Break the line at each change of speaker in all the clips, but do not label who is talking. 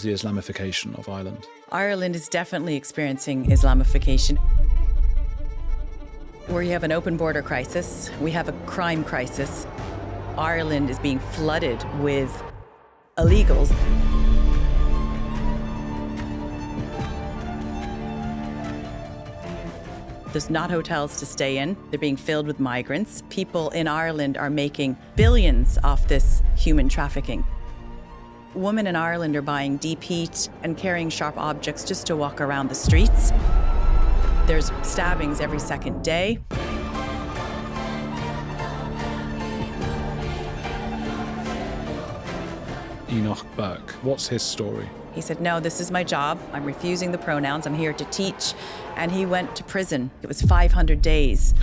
The Islamification of Ireland.
Ireland is definitely experiencing Islamification. Where you have an open border crisis, we have a crime crisis. Ireland is being flooded with illegals. There's not hotels to stay in. They're being filled with migrants. People in Ireland are making billions off this human trafficking. Women in Ireland are buying deep heat and carrying sharp objects just to walk around the streets. There's stabbings every second day.
Enoch Burke, what's his story?
He said, no, this is my job. I'm refusing the pronouns. I'm here to teach. And he went to prison. It was 500 days.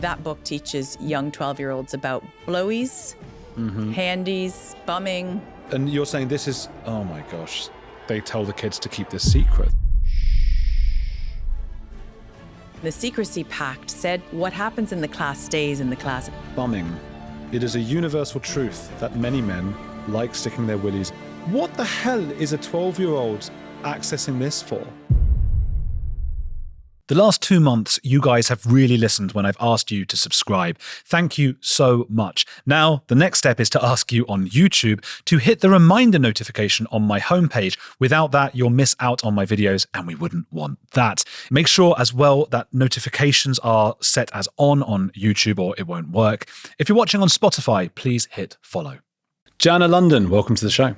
That book teaches young 12-year-olds about blowies, handies, bumming.
And you're saying this is, oh my gosh, they tell the kids to keep this secret.
The Secrecy Pact said what happens in the class stays in the class.
Bumming. It is a universal truth that many men like sticking their willies. What the hell is a 12-year-old accessing this for? The last 2 months, you guys have really listened when I've asked you to subscribe. Thank you so much. Now, the next step is to ask you on YouTube to hit the reminder notification on my homepage. Without that, you'll miss out on my videos, and we wouldn't want that. Make sure as well that notifications are set as on YouTube or it won't work. If you're watching on Spotify, please hit follow. Jana Lunden, welcome to the show.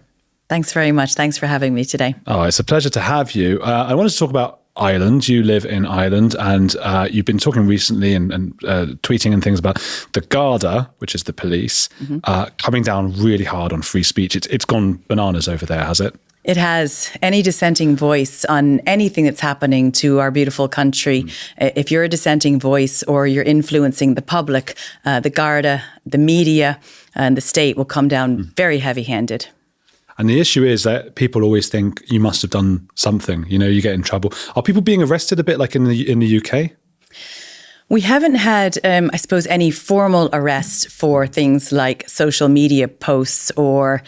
Thanks very much. Thanks for having me today.
Oh, it's a pleasure to have you. I wanted to talk about Ireland. You live in Ireland, and you've been talking recently and tweeting and things about the Garda, which is the police, coming down really hard on free speech. It's gone bananas over there, has it?
It has. Any dissenting voice on anything that's happening to our beautiful country, if you're a dissenting voice or you're influencing the public, the Garda, the media, and the state will come down very heavy-handed.
And the issue is that people always think you must have done something, you get in trouble. Are people being arrested a bit like in the UK?
We haven't had, I suppose, any formal arrest for things like social media posts or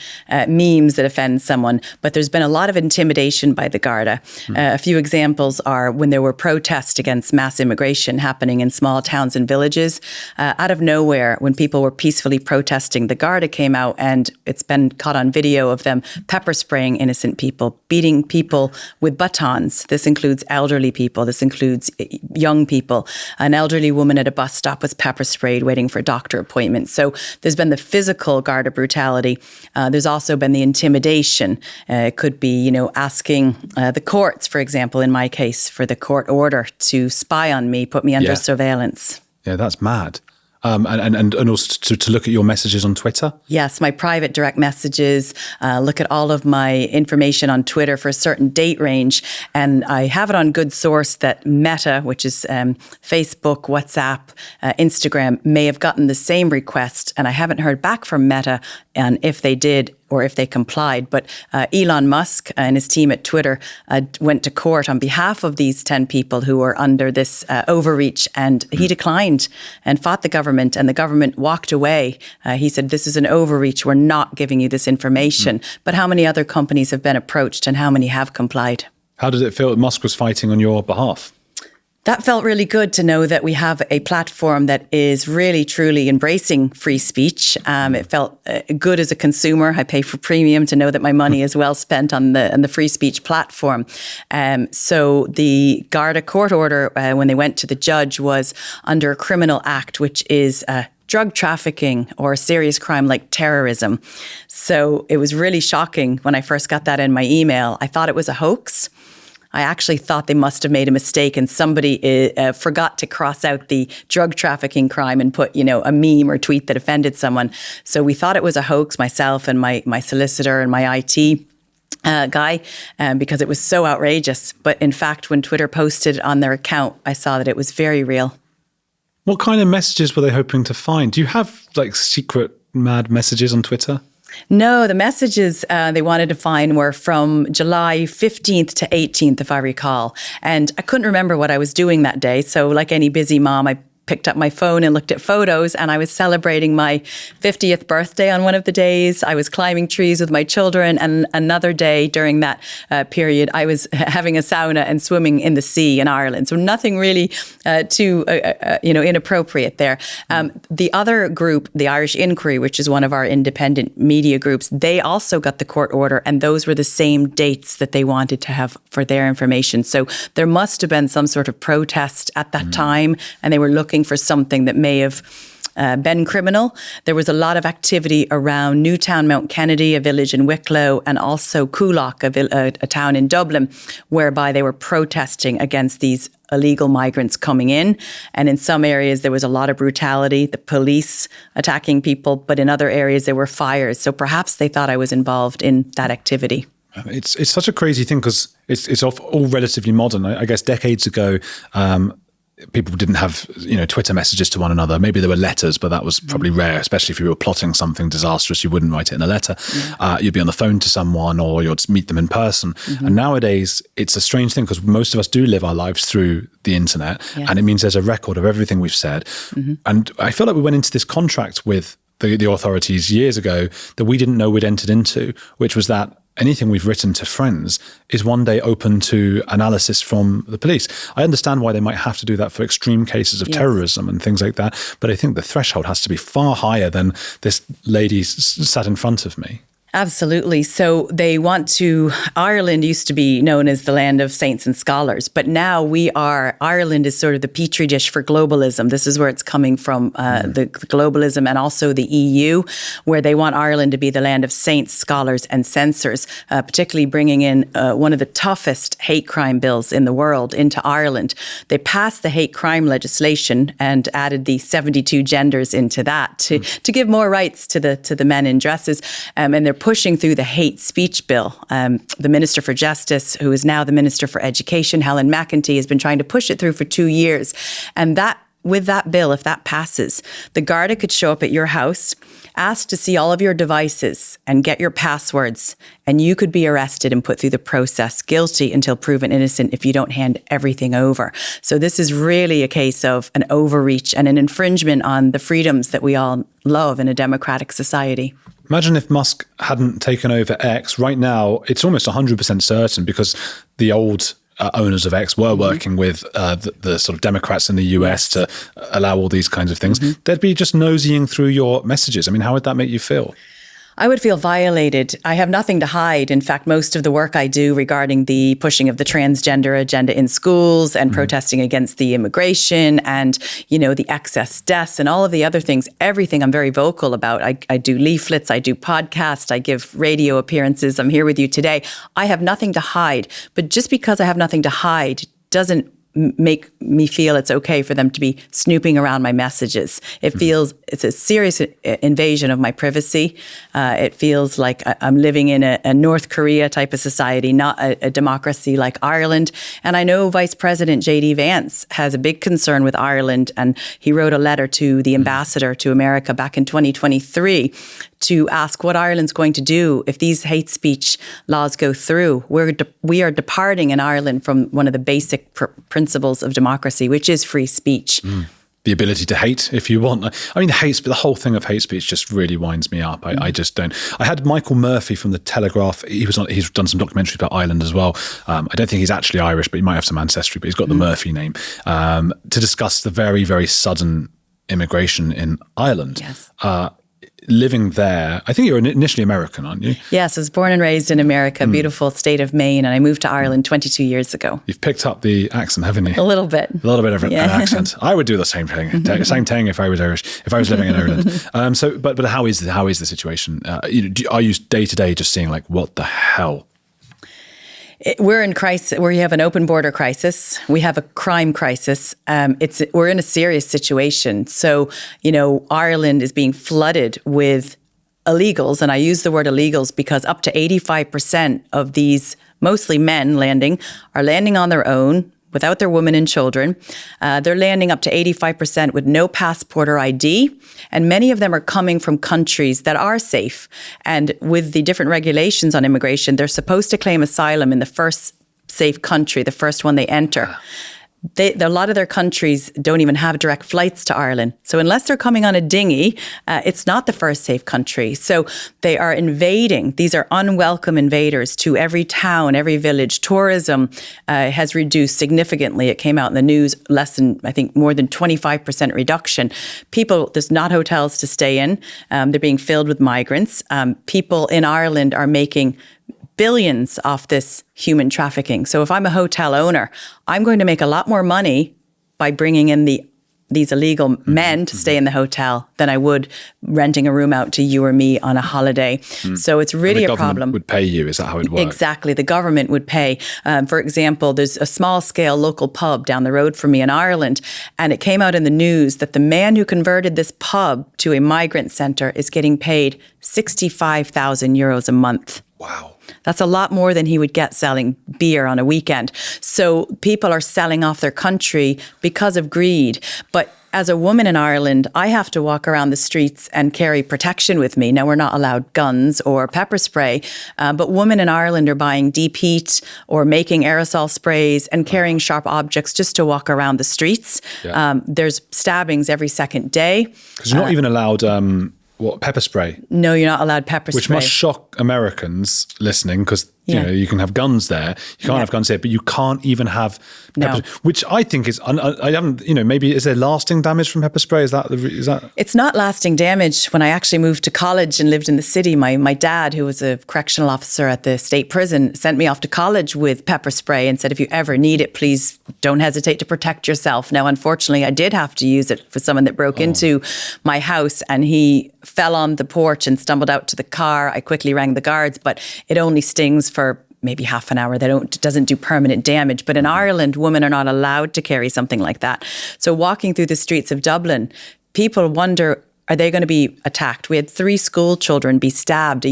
memes that offend someone, but there's been a lot of intimidation by the Garda. A few examples are when there were protests against mass immigration happening in small towns and villages. Out of nowhere, when people were peacefully protesting, the Garda came out, and it's been caught on video of them pepper spraying innocent people, beating people with batons. This includes elderly people. This includes young people. An elderly woman at a bus stop was pepper sprayed waiting for a doctor appointment. So there's been the physical Garda brutality. There's also been the intimidation. It could be, asking the courts, for example, in my case, for the court order to spy on me, put me under surveillance.
Yeah, that's mad. And also to look at your messages on Twitter?
Yes, my private direct messages, look at all of my information on Twitter for a certain date range. And I have it on good source that Meta, which is Facebook, WhatsApp, Instagram, may have gotten the same request. And I haven't heard back from Meta on if they did or if they complied. But Elon Musk and his team at Twitter went to court on behalf of these 10 people who were under this overreach, and he declined and fought the government, and the government walked away. He said, this is an overreach. We're not giving you this information. But how many other companies have been approached, and how many have complied? How
did it feel that Musk was fighting on your behalf?
That felt really good to know that we have a platform that is really, truly embracing free speech. It felt good as a consumer. I pay for premium to know that my money is well spent on the free speech platform. So the Garda court order, when they went to the judge, was under a criminal act, which is drug trafficking or a serious crime like terrorism. So it was really shocking when I first got that in my email. I thought it was a hoax. I actually thought they must have made a mistake, and somebody forgot to cross out the drug trafficking crime and put, a meme or tweet that offended someone. So we thought it was a hoax, myself and my solicitor and my IT guy, because it was so outrageous. But in fact, when Twitter posted on their account, I saw that it was very real.
What kind of messages were they hoping to find? Do you have secret mad messages on Twitter?
No, the messages they wanted to find were from July 15th to 18th, if I recall. And I couldn't remember what I was doing that day. So like any busy mom, I picked up my phone and looked at photos, and I was celebrating my 50th birthday on one of the days. I was climbing trees with my children, and another day during that period, I was having a sauna and swimming in the sea in Ireland. So nothing really too inappropriate there. The other group, the Irish Inquiry, which is one of our independent media groups, they also got the court order, and those were the same dates that they wanted to have for their information. So there must have been some sort of protest at that time, and they were looking for something that may have been criminal. There was a lot of activity around Newtown, Mount Kennedy, a village in Wicklow, and also Coolock, a town in Dublin, whereby they were protesting against these illegal migrants coming in. And in some areas, there was a lot of brutality, the police attacking people, but in other areas, there were fires. So perhaps they thought I was involved in that activity.
It's such a crazy thing because it's all relatively modern. I guess decades ago, people didn't have Twitter messages to one another. Maybe there were letters, but that was probably rare, especially if you were plotting something disastrous. You wouldn't write it in a letter. You'd be on the phone to someone, or you'd meet them in person. And nowadays, it's a strange thing because most of us do live our lives through the internet, and it means there's a record of everything we've said. And I feel like we went into this contract with the authorities years ago that we didn't know we'd entered into, which was that anything we've written to friends is one day open to analysis from the police. I understand why they might have to do that for extreme cases of terrorism and things like that, but I think the threshold has to be far higher than this lady sat in front of me.
Absolutely. So they want to, Ireland used to be known as the land of saints and scholars, but now Ireland is sort of the petri dish for globalism. This is where it's coming from, the globalism, and also the EU, where they want Ireland to be the land of saints, scholars, and censors, particularly bringing in one of the toughest hate crime bills in the world into Ireland. They passed the hate crime legislation and added the 72 genders into that to give more rights to the men in dresses, and they're pushing through the hate speech bill. The Minister for Justice, who is now the Minister for Education, Helen McEntee, has been trying to push it through for 2 years. And with that bill, if that passes, the Garda could show up at your house, ask to see all of your devices and get your passwords, and you could be arrested and put through the process guilty until proven innocent if you don't hand everything over. So this is really a case of an overreach and an infringement on the freedoms that we all love in a democratic society.
Imagine if Musk hadn't taken over X. Right now, it's almost 100% certain, because the old owners of X were working with the sort of Democrats in the US to allow all these kinds of things. They'd be just nosying through your messages. I mean, how would that make you feel?
I would feel violated. I have nothing to hide. In fact, most of the work I do regarding the pushing of the transgender agenda in schools and protesting against the immigration and, the excess deaths and all of the other things, everything I'm very vocal about. I do leaflets, I do podcasts, I give radio appearances. I'm here with you today. I have nothing to hide. But just because I have nothing to hide doesn't make me feel it's okay for them to be snooping around my messages. It feels it's a serious invasion of my privacy. It feels like I'm living in a North Korea type of society, not a democracy like Ireland. And I know Vice President J.D. Vance has a big concern with Ireland, and he wrote a letter to the ambassador to America back in 2023 to ask what Ireland's going to do if these hate speech laws go through. We are departing in Ireland from one of the basic principles of democracy, which is free speech. The
ability to hate if you want. I mean, the whole thing of hate speech just really winds me up. I just don't. I had Michael Murphy from The Telegraph. He's done some documentaries about Ireland as well. I don't think he's actually Irish, but he might have some ancestry, but he's got the Murphy name, to discuss the very, very sudden immigration in Ireland.
Yes.
Living there, I think you're initially American, aren't you?
Yes, I was born and raised in America, beautiful state of Maine, and I moved to Ireland 22 years ago.
You've picked up the accent, haven't you?
A little bit.
A little bit of an accent. I would do the same thing. Same thing if I was Irish, if I was living in Ireland. But how is the situation? Are you day to day just seeing like, what the hell?
We're in crisis. We have an open border crisis. We have a crime crisis. We're in a serious situation. So, Ireland is being flooded with illegals, and I use the word illegals because up to 85% of these, mostly men are landing on their own, without their women and children. They're landing up to 85% with no passport or ID. And many of them are coming from countries that are safe. And with the different regulations on immigration, they're supposed to claim asylum in the first safe country, the first one they enter. a lot of their countries don't even have direct flights to Ireland. So unless they're coming on a dinghy, it's not the first safe country. So they are invading. These are unwelcome invaders to every town, every village. Tourism has reduced significantly. It came out in the news, more than 25% reduction. There's not hotels to stay in. They're being filled with migrants. People in Ireland are making billions off this human trafficking. So if I'm a hotel owner, I'm going to make a lot more money by bringing in these illegal men to stay in the hotel than I would renting a room out to you or me on a holiday. So it's really a problem.
The government would pay you, is that how it works?
Exactly. The government would pay. For example, there's a small scale local pub down the road from me in Ireland, and it came out in the news that the man who converted this pub to a migrant centre is getting paid 65,000 euros a month.
Wow.
That's a lot more than he would get selling beer on a weekend. So people are selling off their country because of greed. But as a woman in Ireland, I have to walk around the streets and carry protection with me. Now, we're not allowed guns or pepper spray, but women in Ireland are buying deep heat or making aerosol sprays and carrying sharp objects just to walk around the streets. Yeah. There's stabbings every second day.
Because you're not even allowed... pepper spray?
No, you're not allowed pepper spray.
Which must shock Americans listening, because you can have guns there. You can't have guns here, but you can't even have pepper spray, which I think is, I haven't, maybe is there lasting damage from pepper spray? Is that?
It's not lasting damage. When I actually moved to college and lived in the city, my dad, who was a correctional officer at the state prison, sent me off to college with pepper spray and said, if you ever need it, please don't hesitate to protect yourself. Now, unfortunately, I did have to use it for someone that broke into my house, and he fell on the porch and stumbled out to the car. I quickly rang the guards, but it only stings for maybe half an hour. It doesn't do permanent damage. But in Ireland, women are not allowed to carry something like that. So walking through the streets of Dublin, people wonder, are they going to be attacked? We had 3 school children be stabbed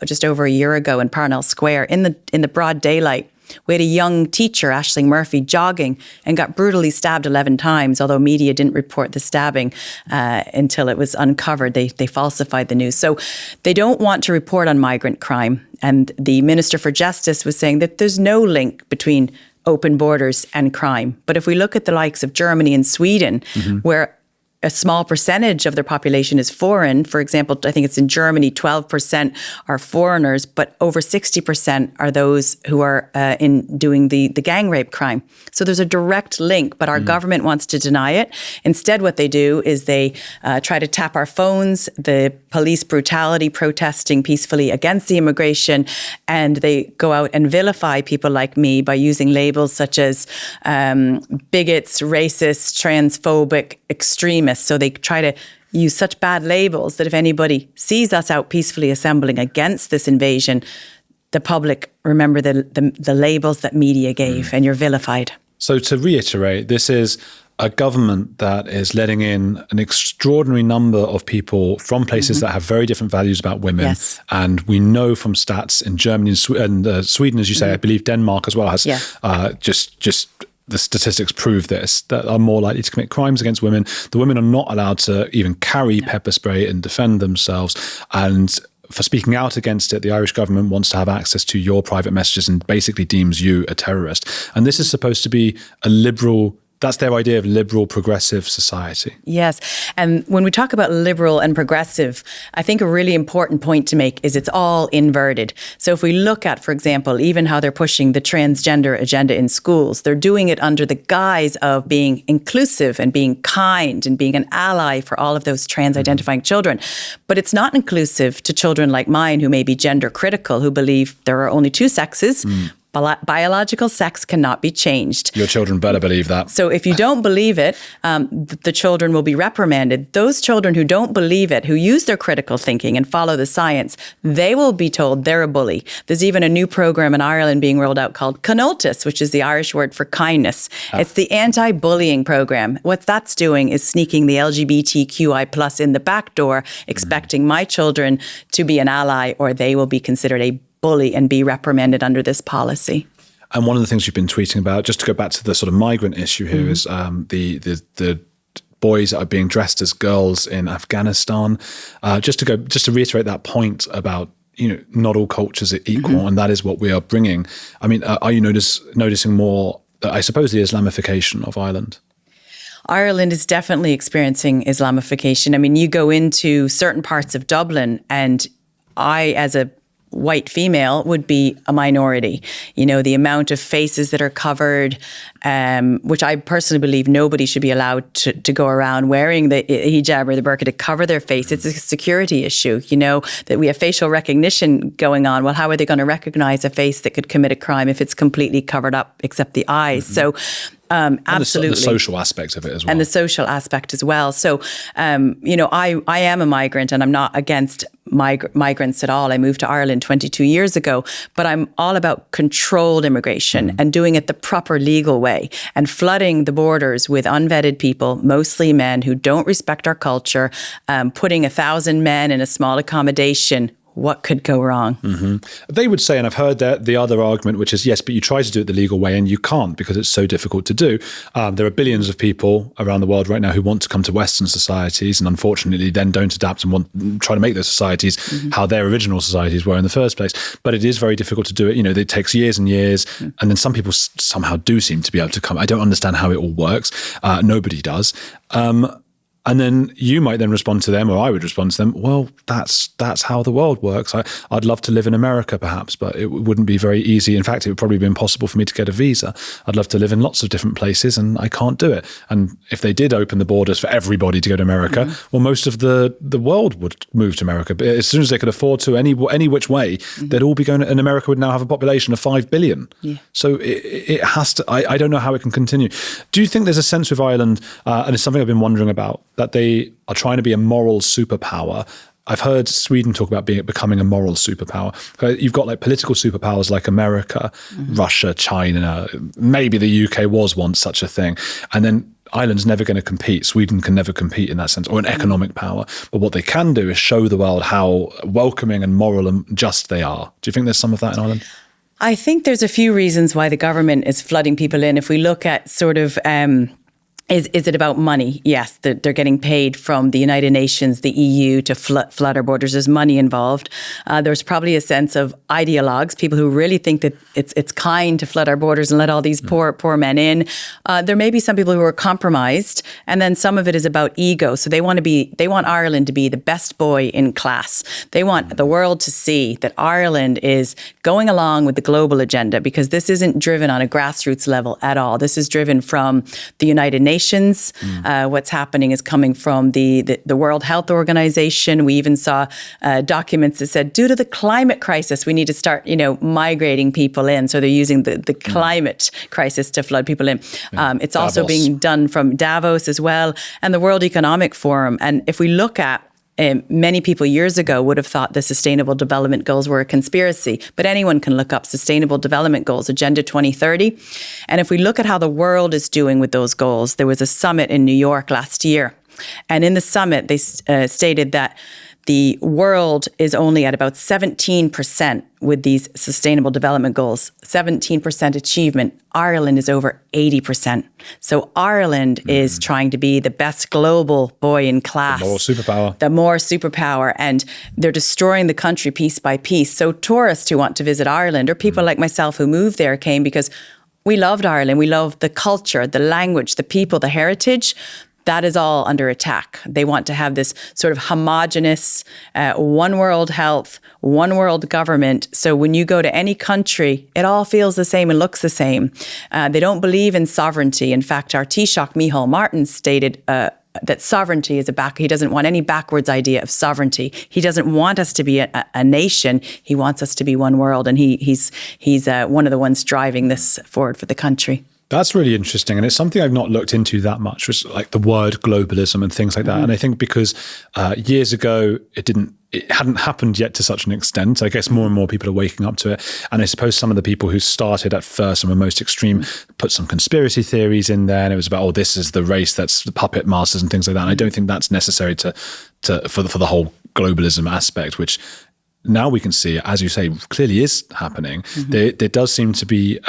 just over a year ago in Parnell Square in the broad daylight. We had a young teacher, Aisling Murphy, jogging and got brutally stabbed 11 times, although media didn't report the stabbing until it was uncovered. They falsified the news. So they don't want to report on migrant crime. And the Minister for Justice was saying that there's no link between open borders and crime. But if we look at the likes of Germany and Sweden, where a small percentage of their population is foreign. For example, I think it's in Germany, 12% are foreigners, but over 60% are those who are in doing the gang rape crime. So there's a direct link, but our government wants to deny it. Instead, what they do is they try to tap our phones, the police brutality, protesting peacefully against the immigration, and they go out and vilify people like me by using labels such as bigots, racist, transphobic, extremists. So they try to use such bad labels that if anybody sees us out peacefully assembling against this invasion, the public remember the labels that media gave, and you're vilified.
So to reiterate, this is a government that is letting in an extraordinary number of people from places that have very different values about women.
Yes.
And we know from stats in Germany and Sweden, as you say, I believe Denmark as well has just the statistics prove this, that are more likely to commit crimes against women. The women are not allowed to even carry pepper spray and defend themselves. And for speaking out against it, the Irish government wants to have access to your private messages and basically deems you a terrorist. And this is supposed to be a liberal, that's their idea of liberal, progressive society.
Yes. And when we talk about liberal and progressive, I think a really important point to make is it's all inverted. So if we look at, for example, even how they're pushing the transgender agenda in schools, they're doing it under the guise of being inclusive and being kind and being an ally for all of those trans-identifying children. But it's not inclusive to children like mine who may be gender critical, who believe there are only 2 sexes. Biological sex cannot be changed.
Your children better believe that.
So if you don't believe it, the children will be reprimanded. Those children who don't believe it, who use their critical thinking and follow the science, they will be told they're a bully. There's even a new program in Ireland being rolled out called Conultus, which is the Irish word for kindness. It's the anti-bullying program. What that's doing is sneaking the LGBTQI plus in the back door, expecting my children to be an ally, or they will be considered a bully and be reprimanded under this policy.
And one of the things you've been tweeting about, just to go back to the sort of migrant issue here, is the boys that are being dressed as girls in Afghanistan. Just to reiterate that point about, not all cultures are equal, and that is what we are bringing. I mean, are you noticing more I suppose, the Islamification of Ireland?
Ireland is definitely experiencing Islamification. I mean, you go into certain parts of Dublin, and I, as a white female, would be a minority. You know, the amount of faces that are covered, which I personally believe nobody should be allowed to go around wearing the hijab or the burqa to cover their face. It's a security issue, you know, that we have facial recognition going on. Well, how are they going to recognize a face that could commit a crime if it's completely covered up except the eyes? So absolutely.
And the social aspect of it as well.
And the social aspect as well. So, you know, I am a migrant, and I'm not against migrants at all. I moved to Ireland 22 years ago, but I'm all about controlled immigration and doing it the proper legal way, and flooding the borders with unvetted people, mostly men who don't respect our culture, putting 1,000 men in a small accommodation. What could go wrong?
They would say, and I've heard the other argument, which is, yes, but you try to do it the legal way and you can't because it's so difficult to do. There are billions of people around the world right now who want to come to Western societies and unfortunately then don't adapt and try to make those societies how their original societies were in the first place. But it is very difficult to do it. You know, it takes years and years. And then some people somehow do seem to be able to come. I don't understand how it all works. Nobody does. And then you might then respond to them, or I would respond to them, well, that's how the world works. I'd love to live in America perhaps, but it wouldn't be very easy. In fact, it would probably be impossible for me to get a visa. I'd love to live in lots of different places and I can't do it. And if they did open the borders for everybody to go to America, well, most of the world would move to America. But as soon as they could afford to, any which way, they'd all be going, and America would now have a population of 5 billion. Yeah. So it has to, I don't know how it can continue. Do you think there's a sense with Ireland, and it's something I've been wondering about, that they are trying to be a moral superpower? I've heard Sweden talk about becoming a moral superpower. You've got like political superpowers like America, Russia, China, maybe the UK was once such a thing. And then Ireland's never going to compete. Sweden can never compete in that sense, or an economic power. But what they can do is show the world how welcoming and moral and just they are. Do you think there's some of that in Ireland?
I think there's a few reasons why the government is flooding people in. If we look at sort of Is it about money? Yes, they're getting paid from the United Nations, the EU, to flood our borders. There's money involved. There's probably a sense of ideologues, people who really think that it's kind to flood our borders and let all these poor men in. There may be some people who are compromised, and then some of it is about ego. So they want Ireland to be the best boy in class. They want the world to see that Ireland is going along with the global agenda, because this isn't driven on a grassroots level at all. This is driven from the United Nations. What's happening is coming from the World Health Organization. We even saw documents that said, due to the climate crisis, we need to start, migrating people in. So they're using the climate crisis to flood people in. It's also
Davos.
being done from Davos as well, and the World Economic Forum. And if we look at many people years ago would have thought the Sustainable Development Goals were a conspiracy, but anyone can look up Sustainable Development Goals, Agenda 2030. And if we look at how the world is doing with those goals, there was a summit in New York last year. And in the summit, they stated that the world is only at about 17% with these Sustainable Development Goals, 17% achievement. Ireland is over 80%. So Ireland is trying to be the best global boy in class. The more superpower. And they're destroying the country piece by piece. So tourists who want to visit Ireland, or people like myself who moved there, came because we loved Ireland. We loved the culture, the language, the people, the heritage. That is all under attack. They want to have this sort of homogenous, one world health, one world government. So when you go to any country, it all feels the same and looks the same. They don't believe in sovereignty. In fact, our Taoiseach, Micheál Martin, stated that sovereignty is he doesn't want any backwards idea of sovereignty. He doesn't want us to be a nation. He wants us to be one world. And he's one of the ones driving this forward for the country.
That's really interesting. And it's something I've not looked into that much, was like the word globalism and things like that. And I think because years ago, it hadn't happened yet to such an extent. I guess more and more people are waking up to it. And I suppose some of the people who started at first and were most extreme put some conspiracy theories in there. And it was about, this is the race that's the puppet masters and things like that. And I don't think that's necessary for the whole globalism aspect, which now we can see, as you say, clearly is happening. There does seem to be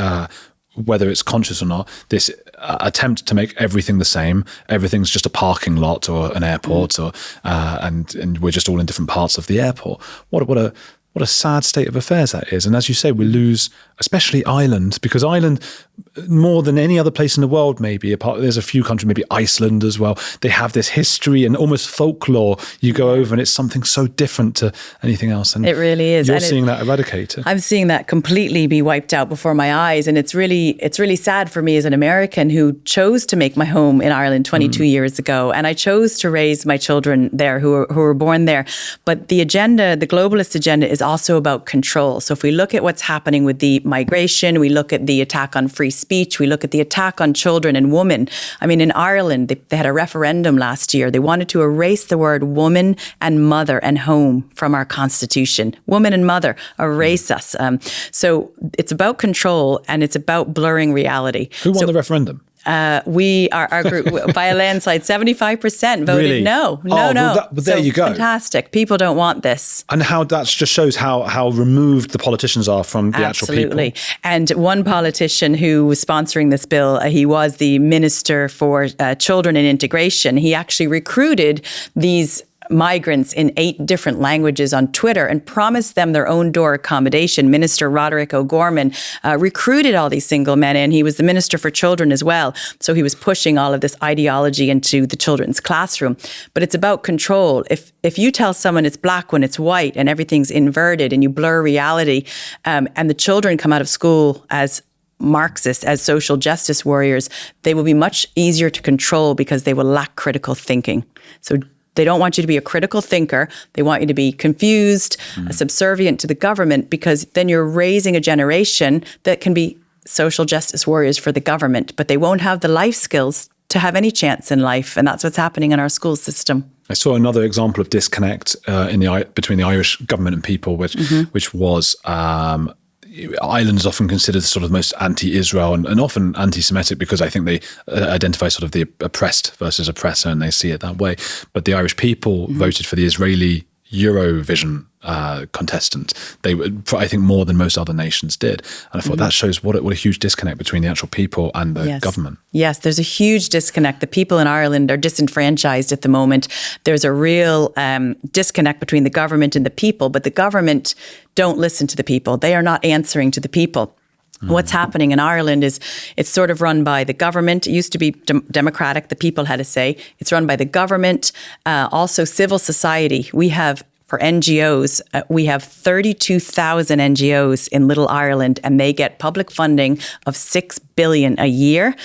whether it's conscious or not, this attempt to make everything the same. Everything's just a parking lot or an airport, and we're just all in different parts of the airport. What a sad state of affairs that is. And as you say, we lose, especially Ireland, because Ireland, more than any other place in the world, maybe, there's a few countries, maybe Iceland as well, they have this history and almost folklore. You go over and it's something so different to anything else. And
it really is.
You're seeing that eradicated.
I'm seeing that completely be wiped out before my eyes. And it's really sad for me as an American who chose to make my home in Ireland 22 years ago. And I chose to raise my children there who were born there. But the agenda, the globalist agenda, is also about control. So if we look at what's happening with the migration, we look at the attack on free speech, we look at the attack on children and women. I mean, in Ireland, they had a referendum last year. They wanted to erase the word woman and mother and home from our constitution. Woman and mother, erase us. So it's about control and it's about blurring reality.
Who won the referendum?
Our group, by a landslide, 75% voted
really?
no.
Well, there you go.
Fantastic. People don't want this.
And how that just shows how removed the politicians are from the actual people.
Absolutely. And one politician who was sponsoring this bill, he was the Minister for Children and Integration. He actually recruited these migrants in 8 different languages on Twitter and promised them their own door accommodation. Minister Roderick O'Gorman recruited all these single men, and he was the Minister for Children as well. So he was pushing all of this ideology into the children's classroom. But it's about control. If you tell someone it's black when it's white and everything's inverted and you blur reality, and the children come out of school as Marxists, as social justice warriors, they will be much easier to control because they will lack critical thinking. So they don't want you to be a critical thinker. They want you to be confused, subservient to the government, because then you're raising a generation that can be social justice warriors for the government, but they won't have the life skills to have any chance in life. And that's what's happening in our school system.
I saw another example of disconnect between the Irish government and people, which was Ireland is often considered sort of the most anti-Israel and often anti-Semitic because I think they identify sort of the oppressed versus oppressor and they see it that way. But the Irish people voted for the Israeli Eurovision contestant. They would, I think, more than most other nations did. And I thought that shows what a huge disconnect between the actual people and the government.
Yes, there's a huge disconnect. The people in Ireland are disenfranchised at the moment. There's a real disconnect between the government and the people, but the government don't listen to the people. They are not answering to the people. What's happening in Ireland is it's sort of run by the government. It used to be democratic. The people had a say. It's run by the government, also civil society. We have, for NGOs, we have 32,000 NGOs in Little Ireland, and they get public funding of $6 billion a year.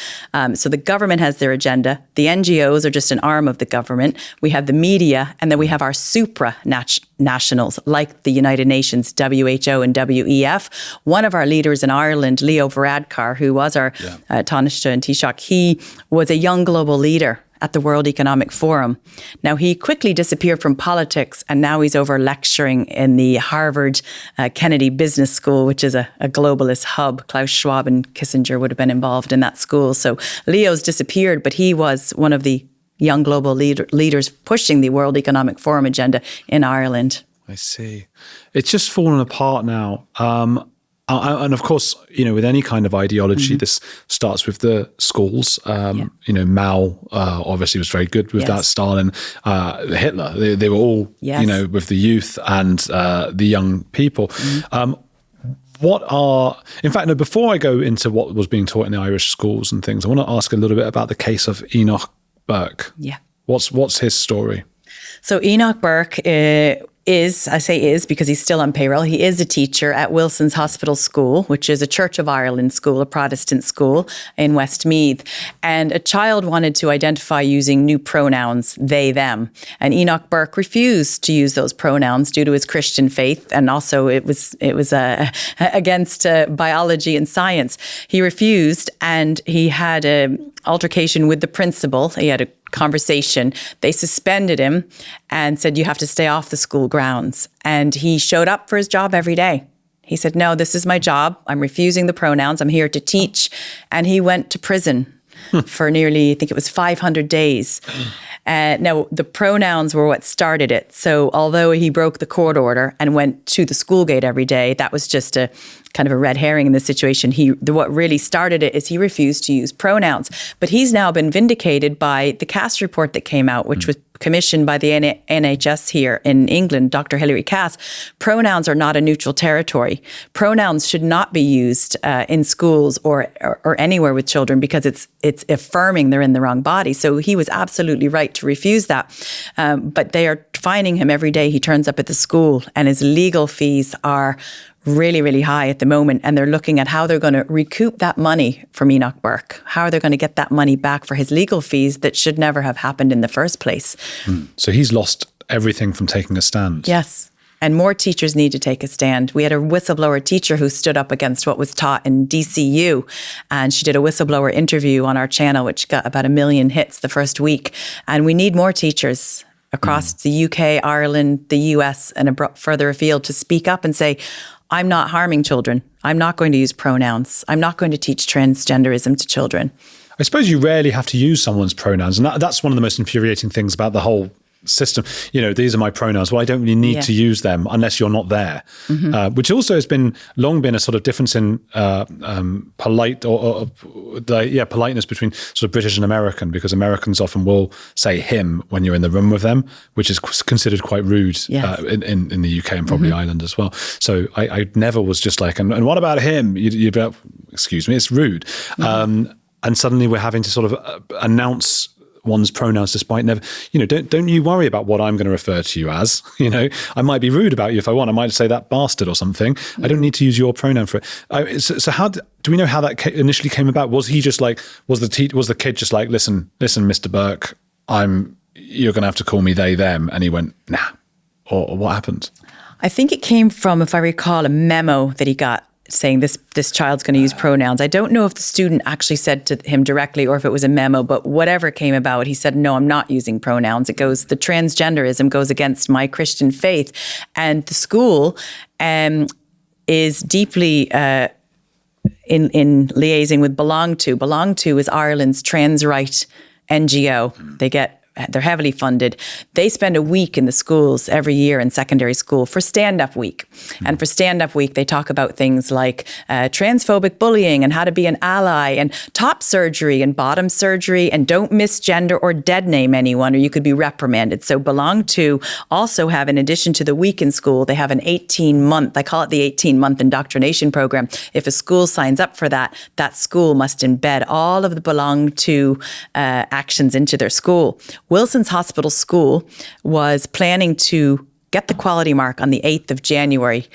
So the government has their agenda. The NGOs are just an arm of the government. We have the media, and then we have our supranationals like the United Nations, WHO and WEF. One of our leaders in Ireland, Leo Varadkar, who was our Taoiseach and Taoiseach, he was a young global leader at the World Economic Forum. Now, he quickly disappeared from politics, and now he's over lecturing in the Harvard Kennedy Business School, which is a globalist hub. Klaus Schwab and Kissinger would have been involved in that school. So Leo's disappeared, but he was one of the young global leaders pushing the World Economic Forum agenda in Ireland.
I see. It's just fallen apart now. And of course, with any kind of ideology, this starts with the schools. Mao obviously was very good with that. Stalin, Hitler, they were all, with the youth and the young people. Before I go into what was being taught in the Irish schools and things, I want to ask a little bit about the case of Enoch Burke. Yeah. What's his story?
So Enoch Burke I say because he's still on payroll. He is a teacher at Wilson's Hospital School, which is a Church of Ireland school, a Protestant school in Westmeath. And a child wanted to identify using new pronouns, they, them. And Enoch Burke refused to use those pronouns due to his Christian faith. And also it was against biology and science. He refused, and he had an altercation with the principal. He had a conversation. They suspended him and said, you have to stay off the school grounds. And he showed up for his job every day. He said, no, this is my job. I'm refusing the pronouns. I'm here to teach. And he went to prison for nearly, I think it was 500 days. Now, the pronouns were what started it. So although he broke the court order and went to the school gate every day, that was just a kind of a red herring in this situation. What really started it is he refused to use pronouns. But he's now been vindicated by the CAS report that came out, which was commissioned by the NHS here in England, Dr. Hilary Cass, pronouns are not a neutral territory. Pronouns should not be used in schools or anywhere with children because it's affirming they're in the wrong body. So he was absolutely right to refuse that. But they are fining him every day he turns up at the school, and his legal fees are really, really high at the moment. And they're looking at how they're going to recoup that money from Enoch Burke. How are they going to get that money back for his legal fees that should never have happened in the first place?
So he's lost everything from taking a stand.
Yes. And more teachers need to take a stand. We had a whistleblower teacher who stood up against what was taught in DCU. And she did a whistleblower interview on our channel, which got about 1 million hits the first week. And we need more teachers across the UK, Ireland, the US, and further afield to speak up and say, I'm not harming children. I'm not going to use pronouns. I'm not going to teach transgenderism to children.
I suppose you rarely have to use someone's pronouns. And that's one of the most infuriating things about the whole system. These are my pronouns. Well, I don't really need to use them unless you're not there, which also has long been a sort of difference in politeness between sort of British and American, because Americans often will say him when you're in the room with them, which is considered quite rude in the UK and probably Ireland as well. So I never was just like, and what about him? You'd be like, excuse me, it's rude. And suddenly we're having to sort of announce one's pronouns despite never, don't you worry about what I'm going to refer to you as. I might be rude about you if I want. I might say that bastard or something. I don't need to use your pronoun for it. So how do we know how that initially came about? Was he just like, was the kid just like, listen, Mr. Burke, you're going to have to call me they, them. And he went, nah. Or what happened?
I think it came from, if I recall, a memo that he got saying this child's going to use pronouns. I don't know if the student actually said to him directly or if it was a memo, but whatever came about, he said, no, I'm not using pronouns. The transgenderism goes against my Christian faith. And the school is deeply in liaising with Belong To. Belong To is Ireland's trans right NGO. They're heavily funded. They spend a week in the schools every year in secondary school for Stand-Up Week. And for Stand-Up Week, they talk about things like transphobic bullying and how to be an ally and top surgery and bottom surgery and don't misgender or dead name anyone or you could be reprimanded. So Belong To also have, in addition to the week in school, they have an 18-month, I call it the 18-month indoctrination program. If a school signs up for that, that school must embed all of the Belong To actions into their school. Wilson's Hospital School was planning to get the quality mark on the 8th of January,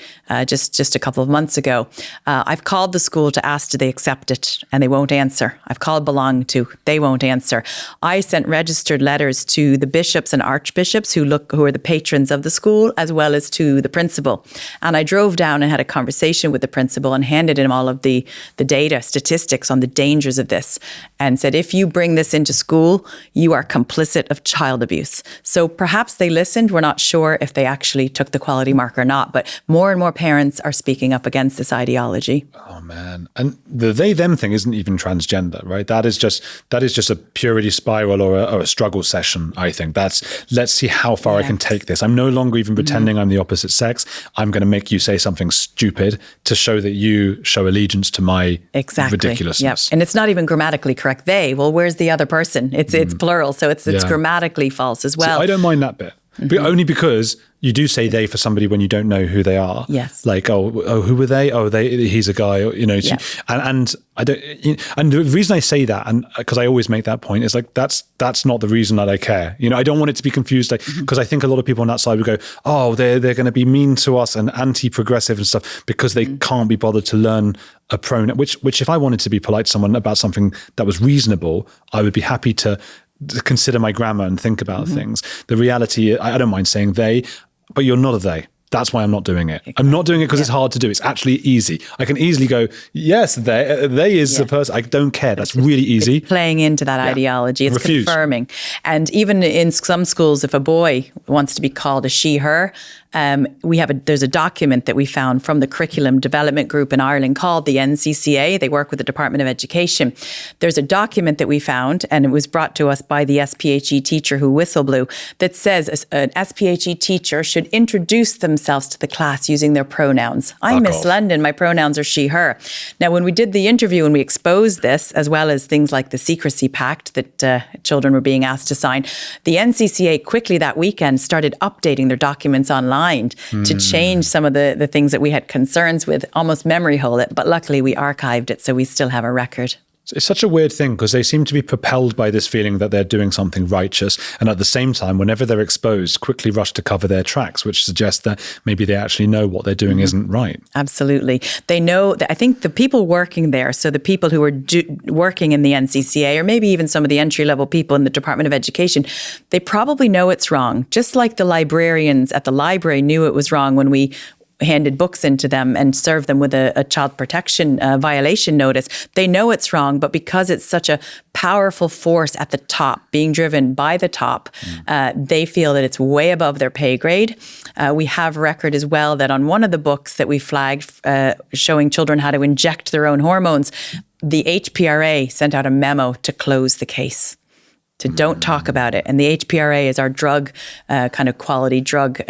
just a couple of months ago. I've called the school to ask, do they accept it? And they won't answer. I've called Belong To, they won't answer. I sent registered letters to the bishops and archbishops who are the patrons of the school, as well as to the principal. And I drove down and had a conversation with the principal and handed him all of the data, statistics on the dangers of this, and said, if you bring this into school, you are complicit of child abuse. So perhaps they listened. We're not sure if they actually took the quality mark or not, but more and more parents are speaking up against this ideology.
Oh man. And the they them thing isn't even transgender, right? That is just a purity spiral or a struggle session, I think. Let's see how far I can take this. I'm no longer even pretending I'm the opposite sex. I'm going to make you say something stupid to show that you show allegiance to my ridiculousness.
Yep. And it's not even grammatically correct. They, well, where's the other person? It's plural, so it's grammatically false as well.
See, I don't mind that bit. But only because you do say they for somebody when you don't know who they are.
Yes.
Like, who were they? He's a guy,
Yeah.
And I don't, and the reason I say that, and because I always make that point, is like, that's not the reason that I care. I don't want it to be confused, because I think a lot of people on that side would go, oh, they're going to be mean to us and anti-progressive and stuff because they can't be bothered to learn a pronoun, which if I wanted to be polite to someone about something that was reasonable, I would be happy to consider my grammar and think about things. The reality, I don't mind saying they, but you're not a they. That's why I'm not doing it. Exactly. I'm not doing it because it's hard to do. It's actually easy. I can easily go, yes, they is the person. I don't care. That's really easy.
It's playing into that ideology. It's confirming. And even in some schools, if a boy wants to be called a she, her, there's a document that we found from the Curriculum Development Group in Ireland called the NCCA. They work with the Department of Education. There's a document that we found, and it was brought to us by the SPHE teacher who whistleblew, that says an SPHE teacher should introduce themselves to the class using their pronouns. I'm Miss London, my pronouns are she, her. Now, when we did the interview and we exposed this, as well as things like the Secrecy Pact that children were being asked to sign, the NCCA quickly that weekend started updating their documents online to change some of the things that we had concerns with, almost memory hole it. But luckily we archived it, so we still have a record.
It's such a weird thing because they seem to be propelled by this feeling that they're doing something righteous. And at the same time, whenever they're exposed, quickly rush to cover their tracks, which suggests that maybe they actually know what they're doing isn't right.
Absolutely. They know that. I think the people working there, so the people who are working in the NCCA, or maybe even some of the entry-level people in the Department of Education, they probably know it's wrong. Just like the librarians at the library knew it was wrong when we handed books into them and served them with a child protection violation notice. They know it's wrong, but because it's such a powerful force at the top, being driven by the top, they feel that it's way above their pay grade. We have record as well that on one of the books that we flagged showing children how to inject their own hormones, the HPRA sent out a memo to close the case, to don't talk about it. And the HPRA is our drug, kind of quality drug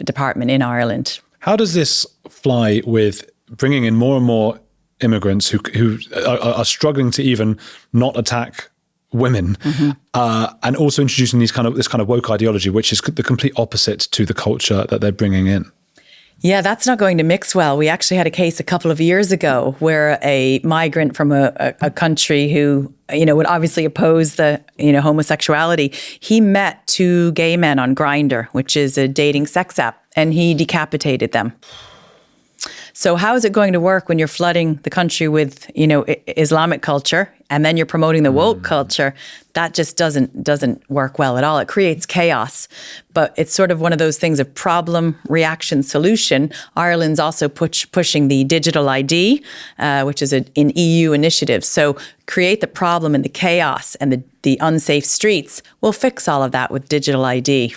department in Ireland.
How does this fly with bringing in more and more immigrants who are struggling to even not attack women, and also introducing this kind of woke ideology, which is the complete opposite to the culture that they're bringing in?
Yeah, that's not going to mix well. We actually had a case a couple of years ago where a migrant from a country who, would obviously oppose the, homosexuality, he met two gay men on Grindr, which is a dating sex app, and he decapitated them. So how is it going to work when you're flooding the country with, Islamic culture, and then you're promoting the woke culture? That just doesn't work well at all. It creates chaos. But it's sort of one of those things of problem, reaction, solution. Ireland's also pushing the digital ID, which is an EU initiative. So create the problem and the chaos and the unsafe streets. We'll fix all of that with digital ID.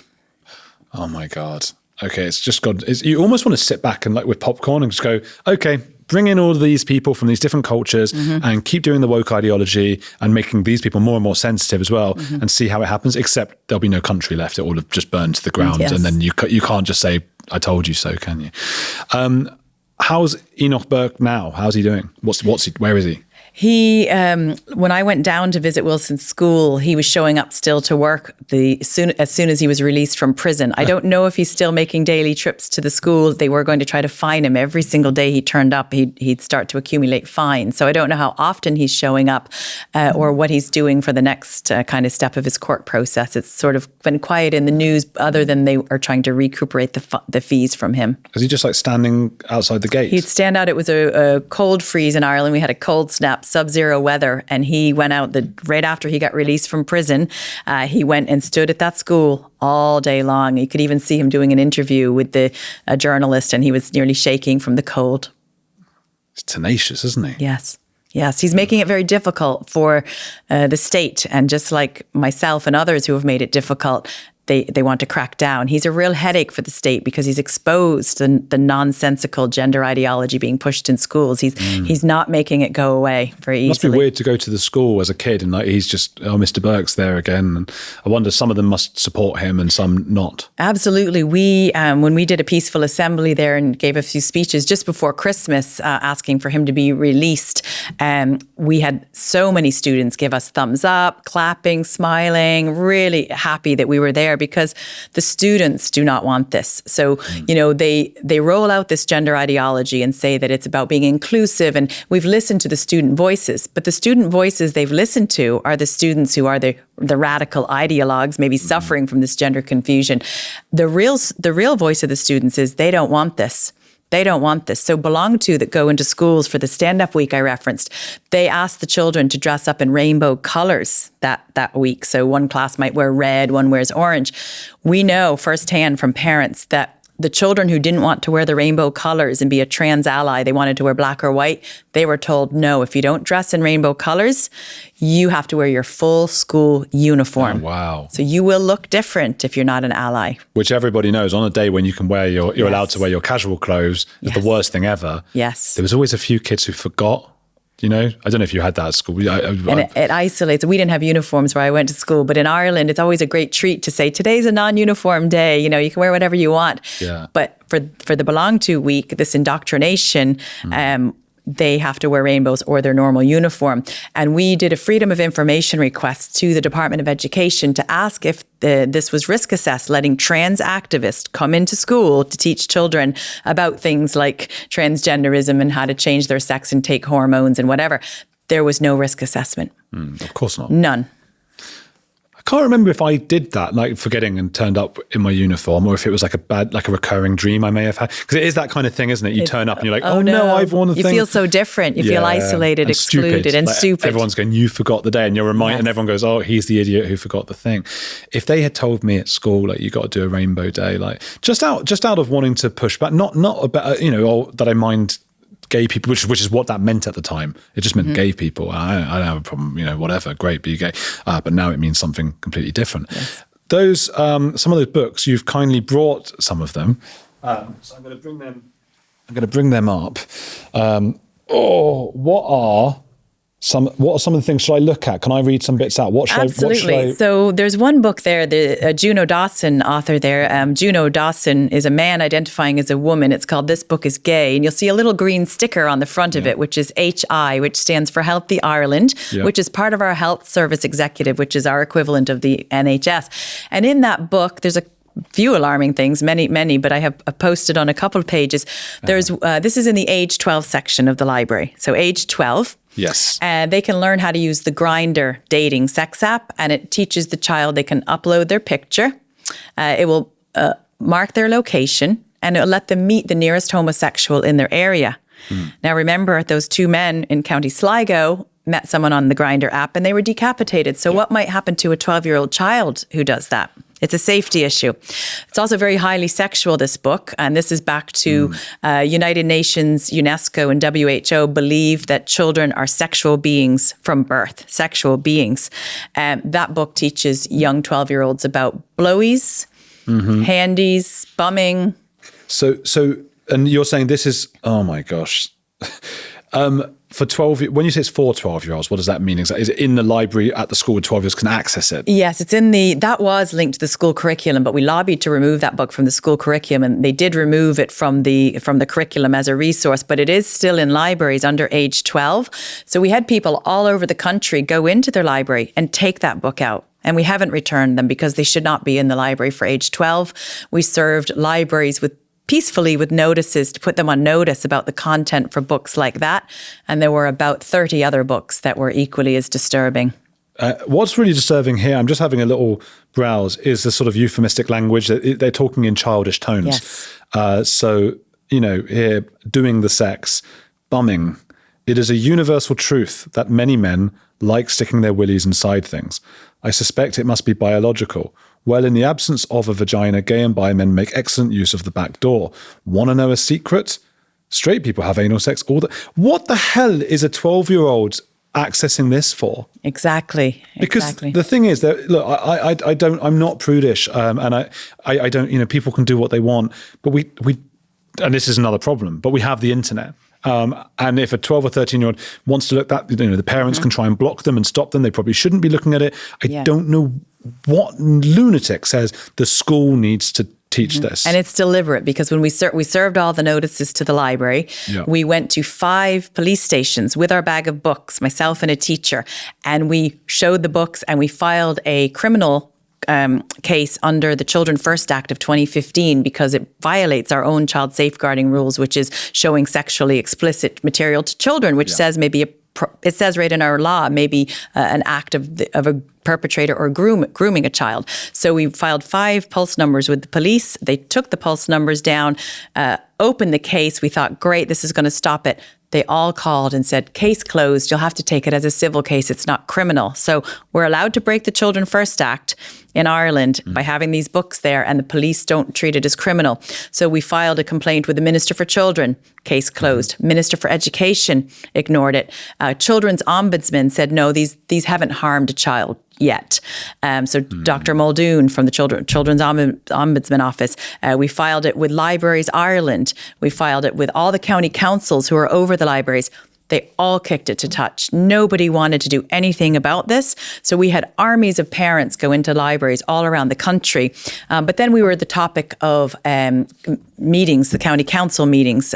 Oh my God. Okay, it's just you almost want to sit back and with popcorn and just go, okay, bring in all of these people from these different cultures and keep doing the woke ideology and making these people more and more sensitive as well and see how it happens, except there'll be no country left. It will have just burned to the ground.
Yes.
And then you can't just say, I told you so, can you? How's Enoch Burke now? How's he doing? Where is he?
He, when I went down to visit Wilson's school, he was showing up still to work as soon as he was released from prison. I don't know if he's still making daily trips to the school. They were going to try to fine him every single day he turned up. He'd start to accumulate fines. So I don't know how often he's showing up or what he's doing for the next kind of step of his court process. It's sort of been quiet in the news, other than they are trying to recuperate the fees from him.
Is he just standing outside the gate?
He'd stand out. It was a cold freeze in Ireland. We had a cold snap, sub-zero weather, and he went out right after he got released from prison. He went and stood at that school all day long. You could even see him doing an interview with a journalist, and he was nearly shaking from the cold.
It's tenacious, isn't he?
Yes. He's making it very difficult for the state, and just like myself and others who have made it difficult, they want to crack down. He's a real headache for the state because he's exposed the nonsensical gender ideology being pushed in schools. He's not making it go away very easily.
It must be weird to go to the school as a kid and he's just, Mr. Burke's there again. And I wonder, some of them must support him and some not.
Absolutely. We, when we did a peaceful assembly there and gave a few speeches just before Christmas asking for him to be released, we had so many students give us thumbs up, clapping, smiling, really happy that we were there, because the students do not want this. So, they roll out this gender ideology and say that it's about being inclusive. And we've listened to the student voices, but the student voices they've listened to are the students who are the radical ideologues, maybe suffering from this gender confusion. The real voice of the students is they don't want this. They don't want this. So Belong To, that go into schools for the stand-up week I referenced, they ask the children to dress up in rainbow colors that week. So one class might wear red, one wears orange. We know firsthand from parents that the children who didn't want to wear the rainbow colors and be a trans ally, they wanted to wear black or white, they were told, no, if you don't dress in rainbow colors, you have to wear your full school uniform.
Oh, wow.
So you will look different if you're not an ally.
Which everybody knows, on a day when you can wear you're allowed to wear your casual clothes, is the worst thing ever.
Yes.
There was always a few kids who forgot. You know, I don't know if you had that at school.
And it isolates. We didn't have uniforms where I went to school, but in Ireland, it's always a great treat to say, today's a non-uniform day. You know, you can wear whatever you want.
Yeah.
But for the Belong To week, this indoctrination, they have to wear rainbows or their normal uniform. And we did a Freedom of Information request to the Department of Education to ask if this was risk assessed, letting trans activists come into school to teach children about things like transgenderism and how to change their sex and take hormones and whatever. There was no risk assessment.
Of course not.
None.
I can't remember if I did that, like forgetting and turned up in my uniform, or if it was like a recurring dream I may have had. Because it is that kind of thing, isn't it? You turn up and you're like, oh no, I've worn the thing.
You feel so different. You feel isolated, excluded, and stupid.
Everyone's going, you forgot the day, and you're reminded, and everyone goes, oh, he's the idiot who forgot the thing. If they had told me at school, like, you got to do a rainbow day, like just out of wanting to push back, not about, you know, or that I mind gay people, which is what that meant at the time. It just meant gay people. I don't have a problem, you know, whatever, great, be gay. But now it means something completely different. Yes. Those, some of those books, you've kindly brought some of them. So I'm going to bring them up. What are some of the things should I look at? Can I read some bits out?
Absolutely. So there's one book there, the Juno Dawson author there. Juno Dawson is a man identifying as a woman. It's called This Book is Gay. And you'll see a little green sticker on the front of it, which is HI, which stands for Healthy Ireland, which is part of our health service executive, which is our equivalent of the NHS. And in that book, there's a few alarming things, many, but I have posted on a couple of pages. There's this is in the age 12 section of the library. So age 12.
Yes.
They can learn how to use the Grindr dating sex app, and it teaches the child they can upload their picture. It will mark their location, and it'll let them meet the nearest homosexual in their area. Now, remember, those two men in County Sligo met someone on the Grindr app, and they were decapitated. So what might happen to a 12-year-old child who does that? It's a safety issue. It's also very highly sexual, this book. And this is back to United Nations, UNESCO, and WHO believe that children are sexual beings from birth, sexual beings. That book teaches young 12-year-olds about blowies, handies, bumming. So, and you're saying this is, oh my gosh. For 12, when you say it's for 12-year-olds, what does that mean exactly? Is it in the library at the school where 12-year-olds can access it? Yes, it's that was linked to the school curriculum, but we lobbied to remove that book from the school curriculum, and they did remove it from the curriculum as a resource, but it is still in libraries under age 12. So we had people all over the country go into their library and take that book out. And we haven't returned them because they should not be in the library for age 12. We served libraries peacefully with notices to put them on notice about the content for books like that. And there were about 30 other books that were equally as disturbing.
What's really disturbing here, I'm just having a little browse, is the sort of euphemistic language. They're talking in childish tones. Yes. So, you know, here, doing the sex, bumming. It is a universal truth that many men like sticking their willies inside things. I suspect it must be biological. Well, in the absence of a vagina, gay and bi men make excellent use of the back door. Want to know a secret? Straight people have anal sex all the... What the hell is a 12-year-old accessing this for?
Exactly.
Because the thing is that, look, I'm not prudish, and I don't, you know, people can do what they want, but we, and this is another problem, but we have the internet. And if a 12 or 13-year-old wants to look at that, you know, the parents can try and block them and stop them. They probably shouldn't be looking at it. I don't know what lunatic says the school needs to teach this.
And it's deliberate because when we served all the notices to the library, we went to 5 police stations with our bag of books, myself and a teacher, and we showed the books and we filed a criminal case under the Children First Act of 2015 because it violates our own child safeguarding rules, which is showing sexually explicit material to children, which says maybe it says right in our law, maybe an act of a perpetrator or grooming a child. So we filed 5 pulse numbers with the police. They took the pulse numbers down, opened the case. We thought, great, this is going to stop it. they all called and said, case closed, you'll have to take it as a civil case, it's not criminal. So we're allowed to break the Children First Act in Ireland by having these books there, and the police don't treat it as criminal. So we filed a complaint with the Minister for Children, case closed. Minister for Education ignored it. Children's Ombudsman said, no, these haven't harmed a child yet. So Dr. Muldoon from the Children's Ombudsman Office, we filed it with Libraries Ireland. We filed it with all the county councils who are over the libraries. They all kicked it to touch. Nobody wanted to do anything about this. So we had armies of parents go into libraries all around the country. But then we were the topic of meetings, the county council meetings.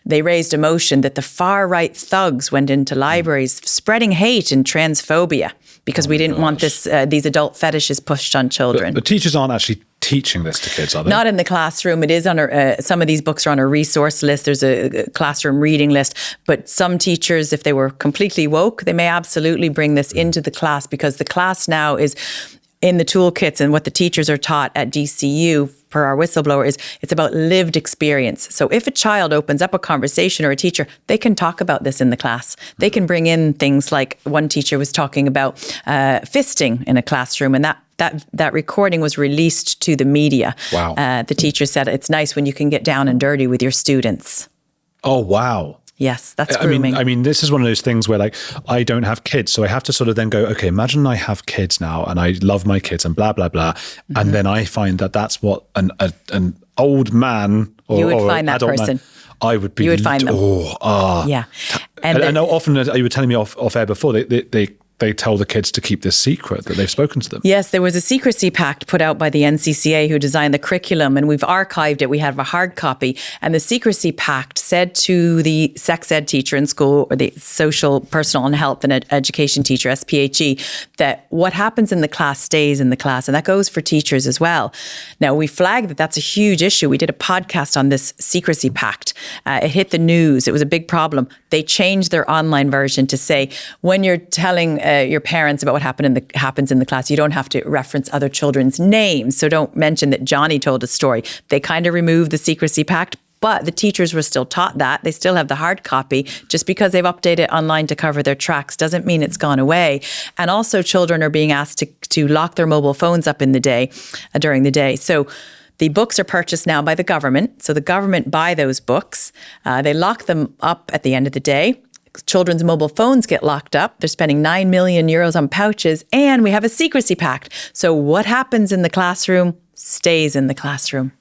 They raised a motion that the far-right thugs went into libraries spreading hate and transphobia because we didn't want these adult fetishes pushed on children.
The teachers aren't actually teaching this to kids, are they?
Not in the classroom. It is on some of these books are on a resource list. There's a classroom reading list. But some teachers, if they were completely woke, they may absolutely bring this into the class, because the class now is in the toolkits, and what the teachers are taught at DCU per our whistleblower is it's about lived experience. So if a child opens up a conversation, or a teacher, they can talk about this in the class. They can bring in things like one teacher was talking about fisting in a classroom, and that recording was released to the media.
Wow.
The teacher said it's nice when you can get down and dirty with your students.
Oh, wow.
Yes, that's grooming.
I mean, this is one of those things where, like, I don't have kids, so I have to sort of then go, okay, imagine I have kids now and I love my kids and blah, blah, blah. Mm-hmm. And then I find that that's what an old man or
you would find that
adult
person.
Man, I would be.
You would find them.
Yeah. And I know often, you were telling me off air before, they tell the kids to keep this secret, that they've spoken to them.
Yes, there was a Secrecy Pact put out by the NCCA, who designed the curriculum, and we've archived it. We have a hard copy. And the Secrecy Pact said to the sex ed teacher in school, or the social, personal and health and education teacher, SPHE, that what happens in the class stays in the class. And that goes for teachers as well. Now, we flagged that that's a huge issue. We did a podcast on this Secrecy Pact. It hit the news. It was a big problem. They changed their online version to say, when you're telling your parents about what happens in the class, you don't have to reference other children's names. So don't mention that Johnny told a story. They kind of removed the Secrecy Pact, but the teachers were still taught that. They still have the hard copy. Just because they've updated online to cover their tracks doesn't mean it's gone away. And also, children are being asked to lock their mobile phones up in the day, during the day. So the books are purchased now by the government. So the government buy those books. They lock them up at the end of the day. Children's mobile phones get locked up. They're spending 9 million euros on pouches, and we have a Secrecy Pact. So what happens in the classroom stays in the classroom.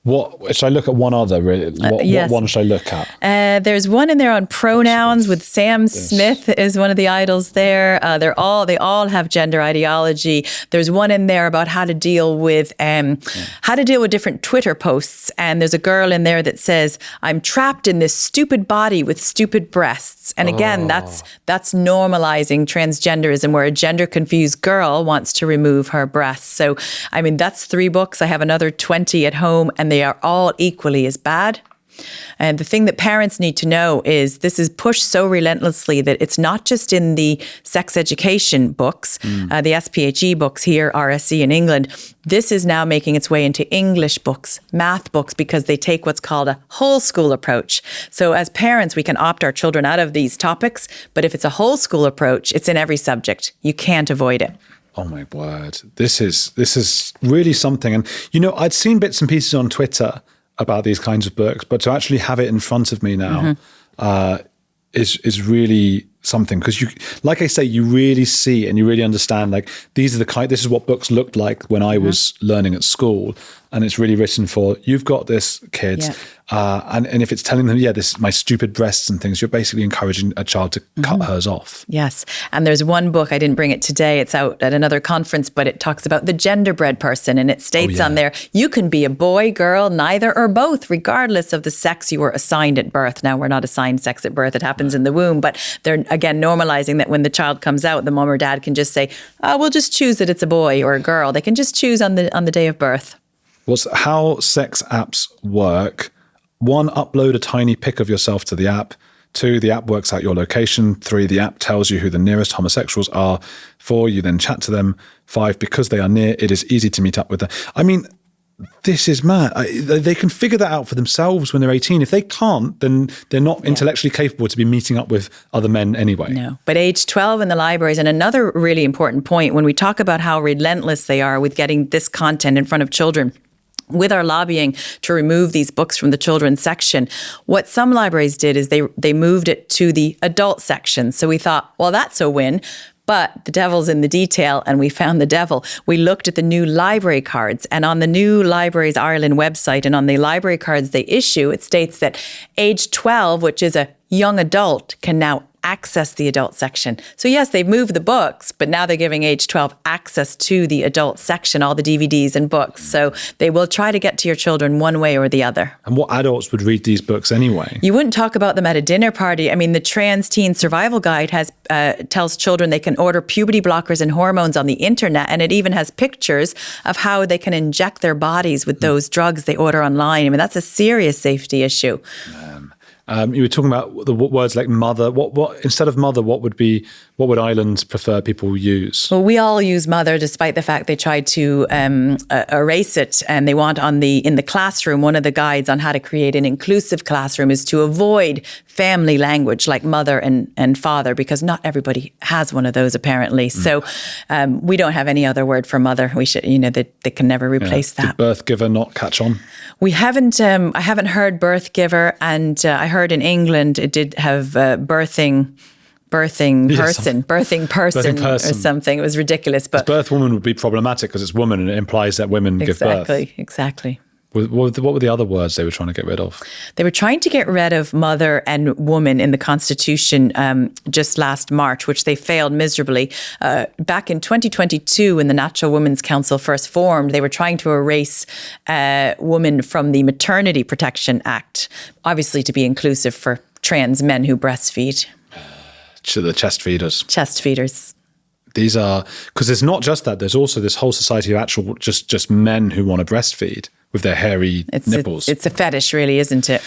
What should I look at? One other, really? What one should I look at?
There's one in there on pronouns with Sam Smith is one of the idols there. They all have gender ideology. There's one in there about how to deal with different Twitter posts. And there's a girl in there that says, "I'm trapped in this stupid body with stupid breasts." And again, that's normalizing transgenderism, where a gender confused girl wants to remove her breasts. So, I mean, that's 3 books. I have another 20 at home, and they are all equally as bad. And the thing that parents need to know is this is pushed so relentlessly that it's not just in the sex education books, the SPHE books here, RSE in England. This is now making its way into English books, math books, because they take what's called a whole school approach. So as parents, we can opt our children out of these topics, but if it's a whole school approach, it's in every subject. You can't avoid it.
Oh my word. This is really something. And, I'd seen bits and pieces on Twitter about these kinds of books, but to actually have it in front of me now is really something, because you, like I say, you really see and you really understand, like, this is what books looked like when I was learning at school. And it's really written for, you've got this, kids. Yeah. And if it's telling them, this my stupid breasts and things, you're basically encouraging a child to cut hers off. Yes.
And there's one book, I didn't bring it today, it's out at another conference, but it talks about the genderbread person. And it states on there, you can be a boy, girl, neither or both, regardless of the sex you were assigned at birth. Now, we're not assigned sex at birth, it happens in the womb. But they're, again, normalizing that when the child comes out, the mom or dad can just say, we'll just choose that it's a boy or a girl. They can just choose on the day of birth.
Was how sex apps work. 1, upload a tiny pic of yourself to the app. 2, the app works out your location. 3, the app tells you who the nearest homosexuals are. 4, you then chat to them. 5, because they are near, it is easy to meet up with them. I mean, This is mad. They can figure that out for themselves when they're 18. If they can't, then they're not intellectually capable to be meeting up with other men anyway.
No, but age 12 in the libraries. And another really important point, when we talk about how relentless they are with getting this content in front of children, with our lobbying to remove these books from the children's section, what some libraries did is they moved it to the adult section. So we thought, well, that's a win. But the devil's in the detail, and we found the devil. We looked at the new library cards, and on the new Libraries Ireland website and on the library cards they issue, it states that age 12, which is a young adult, can now access the adult section. So yes, they've moved the books, but now they're giving age 12 access to the adult section, all the DVDs and books. So they will try to get to your children one way or the other.
And what adults would read these books anyway?
You wouldn't talk about them at a dinner party. I mean, the Trans Teen Survival Guide tells children they can order puberty blockers and hormones on the internet, and it even has pictures of how they can inject their bodies with those drugs they order online. I mean, that's a serious safety issue.
You were talking about the words like mother. What instead of mother, what would Ireland prefer people use?
Well, we all use mother, despite the fact they tried to erase it, and they want in the classroom. One of the guides on how to create an inclusive classroom is to avoid family language like mother and father, because not everybody has one of those apparently. So we don't have any other word for mother. We should, they can never replace that.
Did birth giver not catch on?
We haven't. I haven't heard birth giver, and I heard in England it did have birthing person or something. It was ridiculous. But
birth woman would be problematic because it's woman and it implies that women give birth.
Exactly.
What were the other words they were trying to get rid of?
They were trying to get rid of mother and woman in the Constitution just last March, which they failed miserably. Back in 2022, when the Natural Women's Council first formed, they were trying to erase woman from the Maternity Protection Act, obviously to be inclusive for trans men who breastfeed.
The chest feeders.
Chest feeders.
These are, because it's not just that, there's also this whole society of actual just men who want to breastfeed with their hairy nipples.
It's a fetish, really, isn't it?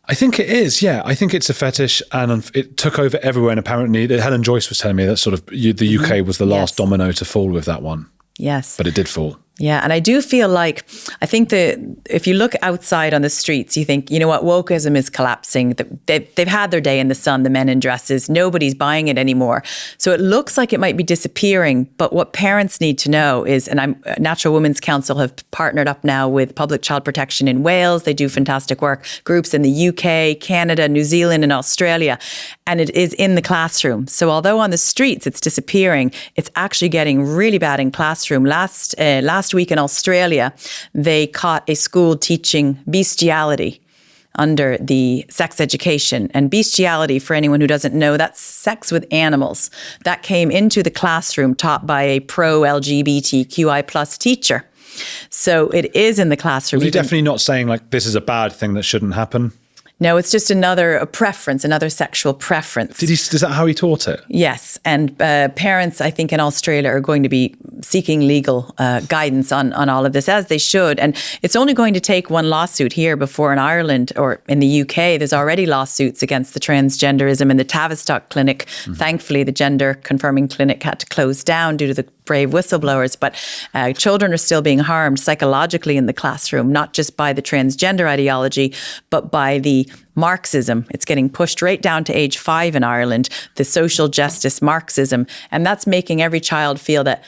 I think it is, yeah. I think it's a fetish, and it took over everywhere. And apparently, Helen Joyce was telling me that sort of the UK was the last domino to fall with that one.
Yes.
But it did fall.
Yeah, and I do feel like, I think if you look outside on the streets, you think, you know what, wokeism is collapsing. They've had their day in the sun, the men in dresses. Nobody's buying it anymore. So it looks like it might be disappearing. But what parents need to know is, and Natural Women's Council have partnered up now with Public Child Protection in Wales. They do fantastic work. Groups in the UK, Canada, New Zealand, and Australia. And it is in the classroom. So although on the streets it's disappearing, it's actually getting really bad in classroom. Last week in Australia, they caught a school teaching bestiality under the sex education. And bestiality, for anyone who doesn't know, that's sex with animals. That came into the classroom taught by a pro-LGBTQI plus teacher. So it is in the classroom.
Was he definitely not saying like this is a bad thing that shouldn't happen?
No, it's just another sexual preference.
Is that how he taught it?
Yes. And parents, I think, in Australia are going to be seeking legal guidance on all of this, as they should. And it's only going to take one lawsuit here before in Ireland or in the UK, there's already lawsuits against the transgenderism in the Tavistock clinic. Mm-hmm. Thankfully, the gender confirming clinic had to close down due to the brave whistleblowers, but children are still being harmed psychologically in the classroom, not just by the transgender ideology, but by the Marxism. It's getting pushed right down to age 5 in Ireland, the social justice Marxism. And that's making every child feel that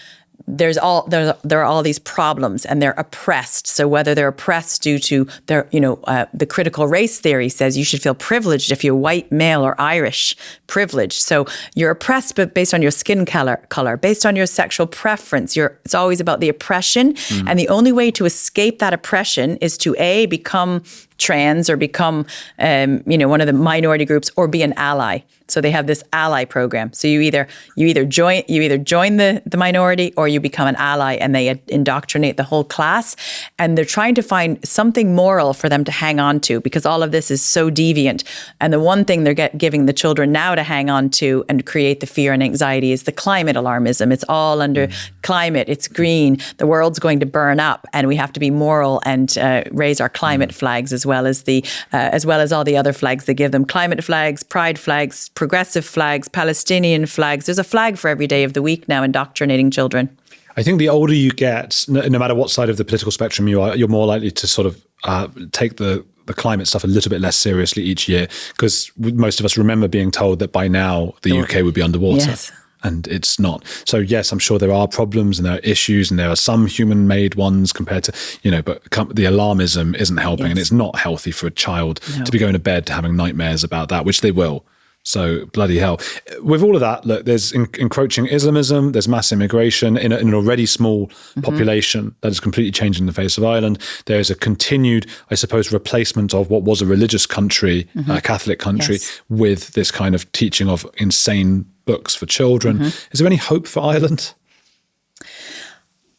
there are all these problems and they're oppressed. So whether they're oppressed due to their, the critical race theory says you should feel privileged if you're white, male, or Irish, privileged. So you're oppressed, but based on your skin color, based on your sexual preference. It's always about the oppression. Mm. And the only way to escape that oppression is to become trans or become, one of the minority groups or be an ally. So they have this ally program. So you either join the minority or you become an ally, and they indoctrinate the whole class. And they're trying to find something moral for them to hang on to, because all of this is so deviant. And the one thing they're giving the children now to hang on to and create the fear and anxiety is the climate alarmism. It's all under climate. It's green. The world's going to burn up, and we have to be moral and raise our climate flags as well as all the other flags they give them. Climate flags, pride flags, progressive flags, Palestinian flags. There's a flag for every day of the week now, indoctrinating children.
I think the older you get, no matter what side of the political spectrum you are, you're more likely to sort of take the climate stuff a little bit less seriously each year, because most of us remember being told that by now the UK would be underwater.
Yes.
And it's not. So yes, I'm sure there are problems and there are issues and there are some human-made ones compared to, but the alarmism isn't helping, and it's not healthy for a child to be going to bed having nightmares about that, which they will. So bloody hell. With all of that, look, there's encroaching Islamism, there's mass immigration in an already small population that is completely changing the face of Ireland. There is a continued, I suppose, replacement of what was a religious country, a Catholic country, with this kind of teaching of insane books for children. Is there any hope for Ireland?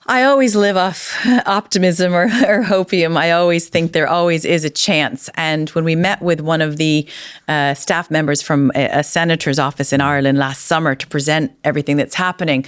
I always live off optimism or hopium. I always think there always is a chance. And when we met with one of the staff members from a senator's office in Ireland last summer to present everything that's happening,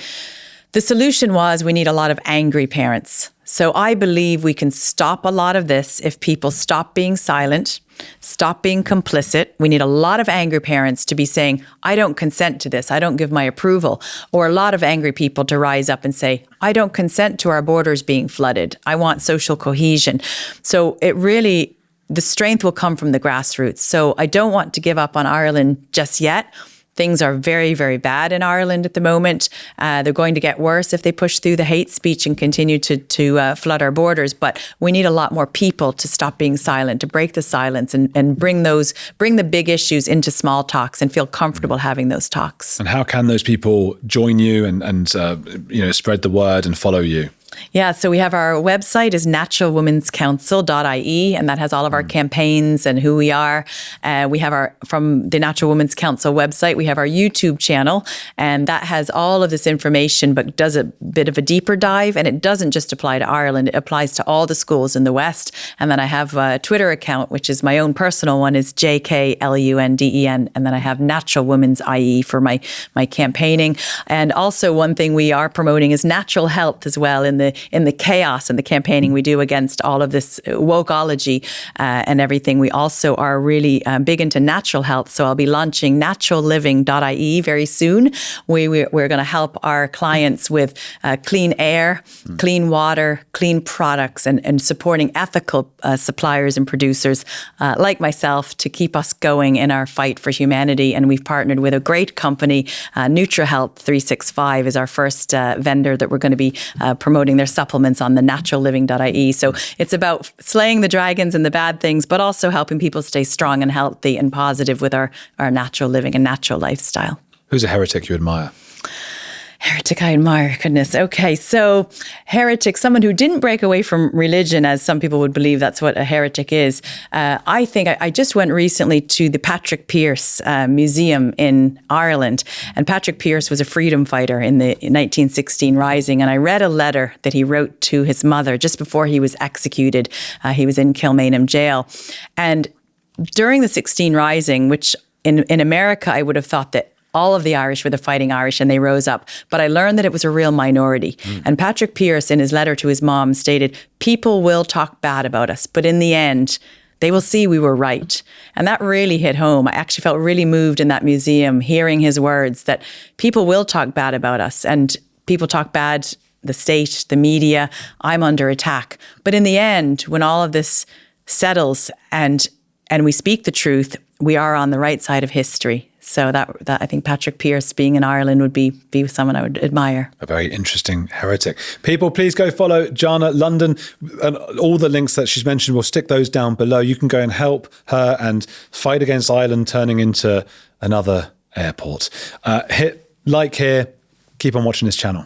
the solution was we need a lot of angry parents. So I believe we can stop a lot of this if people stop being silent, stop being complicit. We need a lot of angry parents to be saying, I don't consent to this. I don't give my approval. Or a lot of angry people to rise up and say, I don't consent to our borders being flooded. I want social cohesion. So the strength will come from the grassroots. So I don't want to give up on Ireland just yet. Things are very, very bad in Ireland at the moment. They're going to get worse if they push through the hate speech and continue to flood our borders. But we need a lot more people to stop being silent, to break the silence and bring the big issues into small talks and feel comfortable having those talks.
And how can those people join you and spread the word and follow you?
Yeah, so we have our website is naturalwomenscouncil.ie, and that has all of our campaigns and who we are. We have from the Natural Women's Council website, we have our YouTube channel, and that has all of this information, but does a bit of a deeper dive. And it doesn't just apply to Ireland, it applies to all the schools in the West. And then I have a Twitter account, which is my own personal one, is JKLUNDEN. And then I have Natural Women's IE for my campaigning. And also one thing we are promoting is natural health as well in the chaos and the campaigning we do against all of this wokeology and everything. We also are really big into natural health. So I'll be launching naturalliving.ie very soon. We're going to help our clients with clean air, clean water, clean products, and supporting ethical suppliers and producers like myself to keep us going in our fight for humanity. And we've partnered with a great company, NutraHealth 365 is our first vendor that we're going to be promoting their supplements on the naturalliving.ie. So it's about slaying the dragons and the bad things, but also helping people stay strong and healthy and positive with our natural living and natural lifestyle.
Who's a heretic you admire?
Heretic I admire, goodness. Okay, so heretic, someone who didn't break away from religion, as some people would believe that's what a heretic is. I think I just went recently to the Patrick Pearse Museum in Ireland, and Patrick Pearse was a freedom fighter in the 1916 Rising, and I read a letter that he wrote to his mother just before he was executed. He was in Kilmainham jail, and during the 16 Rising, which in America I would have thought that all of the Irish were the fighting Irish and they rose up. But I learned that it was a real minority. And Patrick Pearse, in his letter to his mom, stated, people will talk bad about us, but in the end, they will see we were right. And that really hit home. I actually felt really moved in that museum, hearing his words that people will talk bad about us, and people talk bad, the state, the media, I'm under attack. But in the end, when all of this settles and we speak the truth, we are on the right side of history. So that I think Patrick Pearse being in Ireland would be someone I would admire. A
very interesting heretic. People, please go follow Jana Lunden, and all the links that she's mentioned, we'll stick those down below. You can go and help her and fight against Ireland turning into another airport. Hit like here. Keep on watching this channel.